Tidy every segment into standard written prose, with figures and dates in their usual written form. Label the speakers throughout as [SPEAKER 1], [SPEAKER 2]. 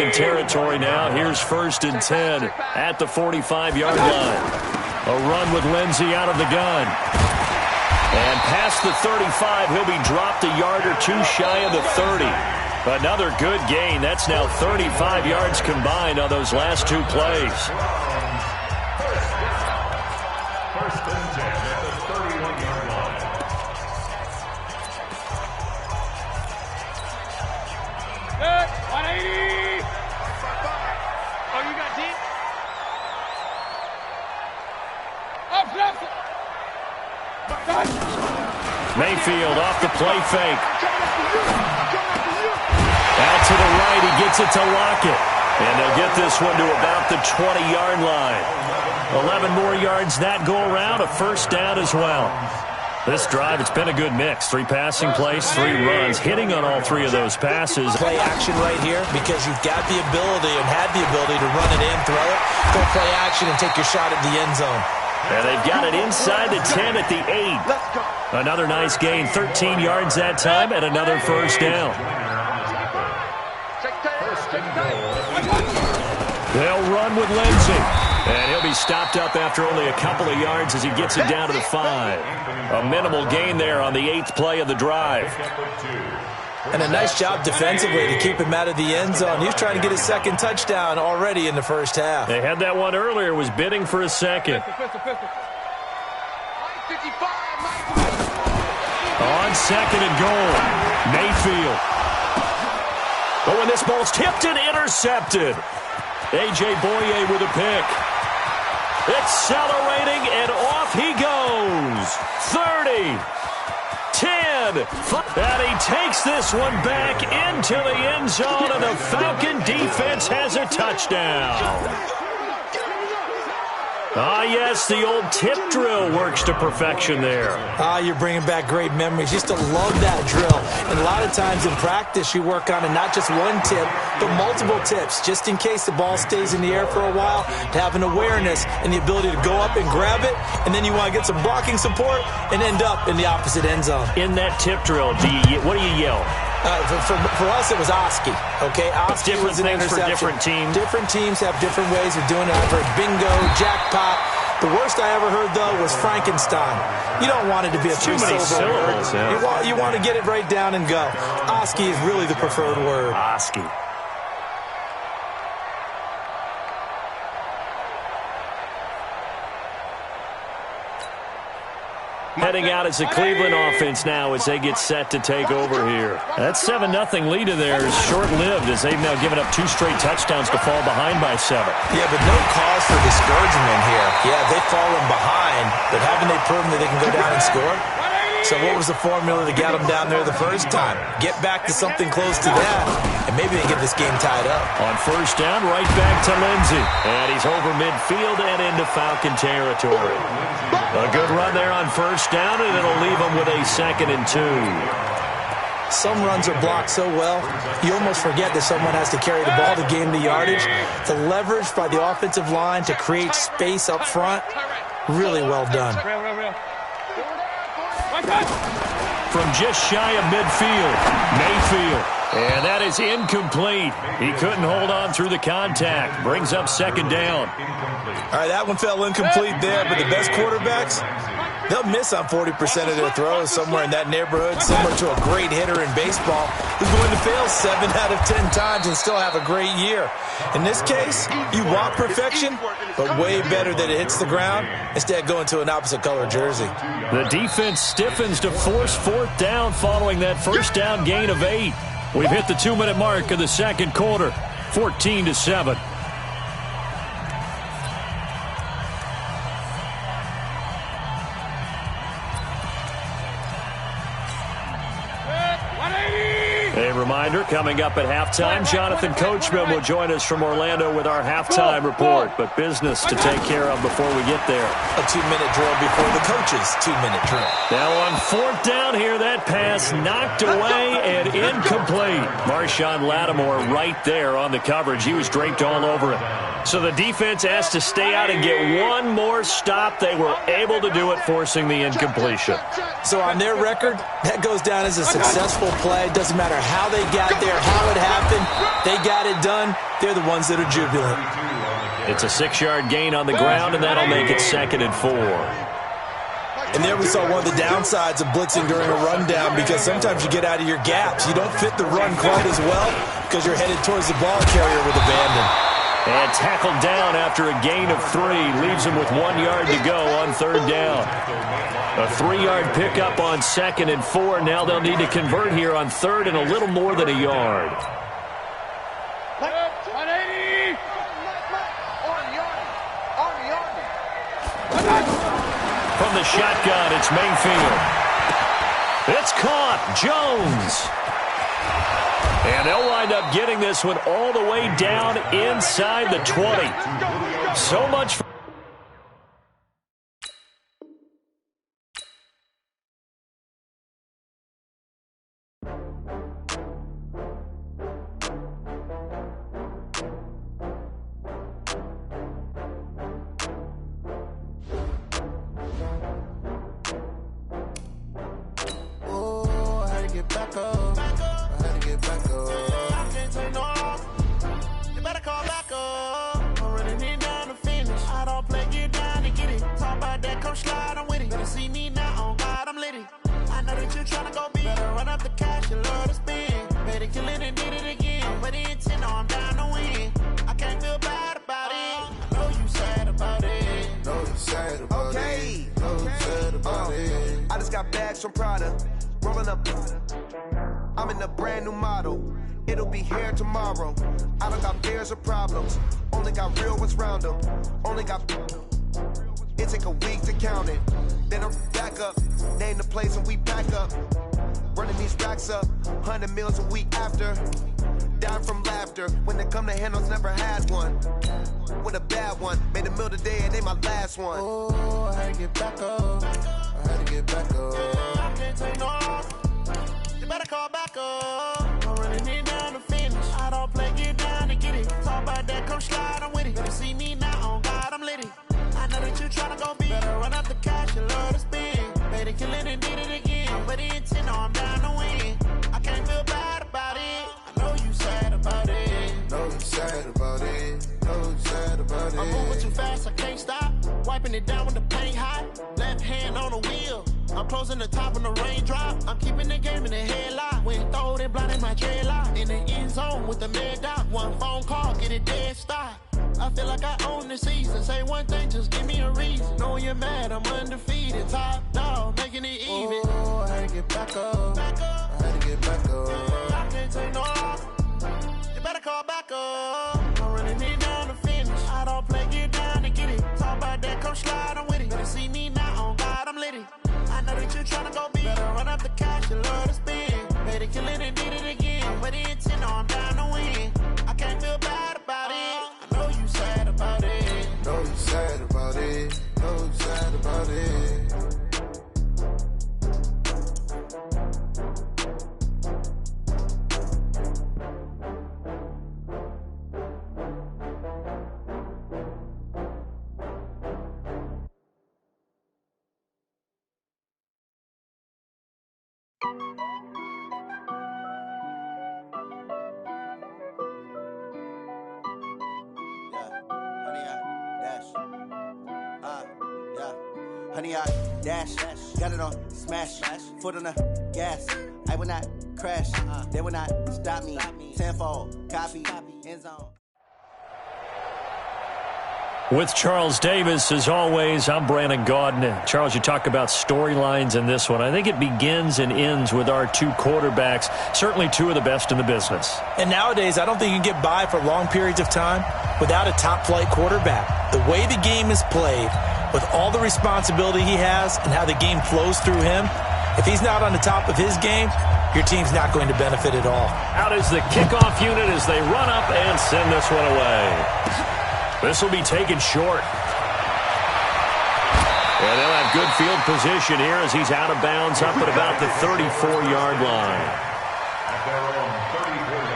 [SPEAKER 1] falcon territory now. Here's 1st and 10 at the 45-yard line. A run with Lindsey out of the gun. And past the 35, he'll be dropped a yard or two shy of the 30. Another good gain. That's now 35 yards combined on those last two plays.
[SPEAKER 2] First and 10 at the 31-yard line.
[SPEAKER 3] Good. 180. Oh, you got deep?
[SPEAKER 1] Mayfield off the play fake. Out to the right, he gets it to Lockett. And they'll get this one to about the 20-yard line. 11 more yards that go around, a first down as well. This drive, it's been a good mix. 3 passing plays, 3 runs, hitting on all 3 of those passes.
[SPEAKER 4] Play action right here because you've got the ability and had the ability to run it in, throw it, go play action, and take your shot at the end zone.
[SPEAKER 1] And they've got it inside the 10 at the 8. Another nice gain, 13 yards that time, and another first down. They'll run with Lindsey. And he'll be stopped up after only a couple of yards as he gets it down to the 5. A minimal gain there on the 8th play of the drive.
[SPEAKER 4] And a nice job defensively to keep him out of the end zone. He was trying to get his second touchdown already in the first half.
[SPEAKER 1] They had that one earlier, was bidding for a second. On second and goal, Mayfield. Oh, and this ball's tipped and intercepted. A.J. Boye with a pick. Accelerating, and off he goes. 30, 10, 5. And he takes this one back into the end zone, and the Falcon defense has a touchdown. Ah, yes, the old tip drill works to perfection there.
[SPEAKER 4] Ah, you're bringing back great memories. Used to love that drill. And a lot of times in practice, you work on it, not just one tip, but multiple tips, just in case the ball stays in the air for a while, to have an awareness and the ability to go up and grab it, and then you want to get some blocking support and end up in the opposite end zone.
[SPEAKER 1] In that tip drill, what do you yell?
[SPEAKER 4] For us, it was Oski. Okay, Oski
[SPEAKER 1] different
[SPEAKER 4] was an
[SPEAKER 1] things
[SPEAKER 4] interception.
[SPEAKER 1] For different teams.
[SPEAKER 4] Different teams have different ways of doing it. I've heard bingo, jackpot. The worst I ever heard, though, was Frankenstein. You don't want it to be a
[SPEAKER 1] too many syllables.
[SPEAKER 4] Yeah. You want to get it right down and go. Oski is really the preferred word.
[SPEAKER 1] Oski. Heading out as the Cleveland offense now as they get set to take over here. That 7-0 lead in there is short-lived as they've now given up 2 straight touchdowns to fall behind by 7.
[SPEAKER 4] Yeah, but no cause for discouragement here. Yeah, they've fallen behind, but haven't they proven that they can go down and score? So what was the formula to get them down there the first time? Get back to something close to that, and maybe they get this game tied up.
[SPEAKER 1] On first down, right back to Lindsey. And he's over midfield and into Falcon territory. A good run there on first down, and it'll leave them with a 2nd and 2.
[SPEAKER 4] Some runs are blocked so well, you almost forget that someone has to carry the ball to gain the yardage. The leverage by the offensive line to create space up front, really well done.
[SPEAKER 1] From just shy of midfield, Mayfield. And that is incomplete. He couldn't hold on through the contact. Brings up 2nd down.
[SPEAKER 4] All right, that one fell incomplete there, but the best quarterbacks, they'll miss on 40% of their throws, somewhere in that neighborhood, similar to a great hitter in baseball who's going to fail 7 out of 10 times and still have a great year. In this case, you want perfection, but way better that it hits the ground instead of going to an opposite color jersey.
[SPEAKER 1] The defense stiffens to force 4th down following that first down gain of 8. We've hit the 2-minute mark of the second quarter, 14-7. A reminder, coming up at halftime, Jonathan Coachman will join us from Orlando with our halftime report, but business to take care of before we get there.
[SPEAKER 4] A 2-minute drill before the coach's 2-minute drill.
[SPEAKER 1] Now on 4th down here, that pass knocked away and incomplete. Marshawn Lattimore right there on the coverage. He was draped all over it. So the defense asked to stay out and get one more stop. They were able to do it, forcing the incompletion.
[SPEAKER 4] So on their record, that goes down as a successful play. Doesn't matter how they got there, how it happened. They got it done. They're the ones that are jubilant.
[SPEAKER 1] It's a 6-yard gain on the ground, and that'll make it 2nd and 4.
[SPEAKER 4] And there we saw one of the downsides of blitzing during a rundown, because sometimes you get out of your gaps. You don't fit the run quite as well because you're headed towards the ball carrier with abandon.
[SPEAKER 1] And tackled down after a gain of 3. Leaves him with 1 yard to go on 3rd down. A 3-yard pickup on 2nd and 4. Now they'll need to convert here on 3rd and a little more than a yard.
[SPEAKER 3] 180.
[SPEAKER 1] From the shotgun, it's Mayfield. It's caught. Jones. And they'll wind up getting this one all the way down inside the 20. So much for
[SPEAKER 5] from Prada, rolling up. I'm in a brand new model. It'll be here tomorrow. I don't got fears or problems. Only got real ones round them. Only got. It take a week to count it. Then I'm back up. Name the place and we pack up. Running these racks up. 100 meals a week after. Down from laughter. When they come to handles, never had one. With a bad one. Made a meal today and they my last one. Oh, I had to get back up. I had to get back up. I can't take no off. You better call back up. I'm running it down to finish. I don't play, get down to get it. Talk about that, come slide, I'm with it. Better see me now, on God, I'm litty. I know that you tryna go big. Better run up the cash, you love to spend. Better kill it and did it again. But the intent, no, I'm down to win. I can't feel bad about it. I know you sad about it. Know you sad about it. Know you sad about it. I'm moving too fast, I can't stop. Wiping it down when the paint hot. Left hand on the wheel. I'm closing the top when the raindrop. I'm keeping the game in the headlock. When throw it blind in my dreadlock. In the end zone with the mid dot. One phone call, get it dead stop. I feel like I own the season. Say one thing, just give me a reason. Knowing you're mad, I'm undefeated. Top dog, making it even. Oh, I had to get back up. I had to get back up. I can't take no off. You better call back up. I'm running it down to finish. I don't play, get down to get it. Talk about that, come slide, I'm with it. Better see me now, on God, I'm litty. I know that you tryna go big. Better run up the cash, you love to spend. Better kill it and did it again. But the intent, no, I'm down to win. I can't feel bad about it. I know you sad about it. Know you sad about it. Know you sad about it.
[SPEAKER 6] Honey, I dash, got it on smash, foot on the gas. I will not crash, they will not stop me. Tenfold, copy, end zone.
[SPEAKER 1] With Charles Davis, as always, I'm Brandon Gaudin. Charles, you talk about storylines in this one. I think it begins and ends with our two quarterbacks, certainly two of the best in the business.
[SPEAKER 4] And nowadays, I don't think you can get by for long periods of time without a top-flight quarterback. The way the game is played, with all the responsibility he has and how the game flows through him, if he's not on the top of his game, your team's not going to benefit at all.
[SPEAKER 1] Out is the kickoff unit as they run up and send this one away. This will be taken short. And they'll have good field position here as he's out of bounds up at about the 34-yard line.
[SPEAKER 2] At their own 34-yard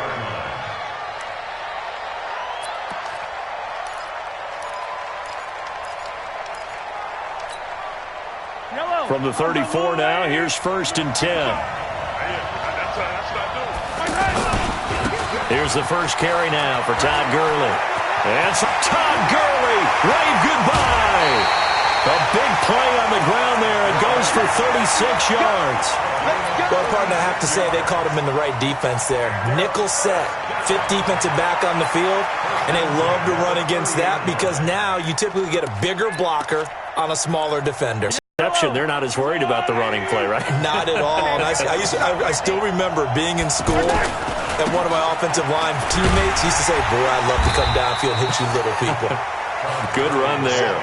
[SPEAKER 2] line.
[SPEAKER 1] From the 34 now, here's 1st and 10.
[SPEAKER 2] That's what I do.
[SPEAKER 1] Here's the first carry now for Todd Gurley. And Todd Gurley, wave goodbye. A big play on the ground there. It goes for 36 yards.
[SPEAKER 4] Well, partner, I have to say they caught him in the right defense there. Nickel set, fifth defensive back on the field, and they love to run against that because now you typically get a bigger blocker on a smaller defender.
[SPEAKER 1] They're not as worried about the running play, right?
[SPEAKER 4] Not at all. And I still remember being in school, and one of my offensive line teammates used to say, boy, I'd love to come downfield and hit you little people.
[SPEAKER 1] Good run there.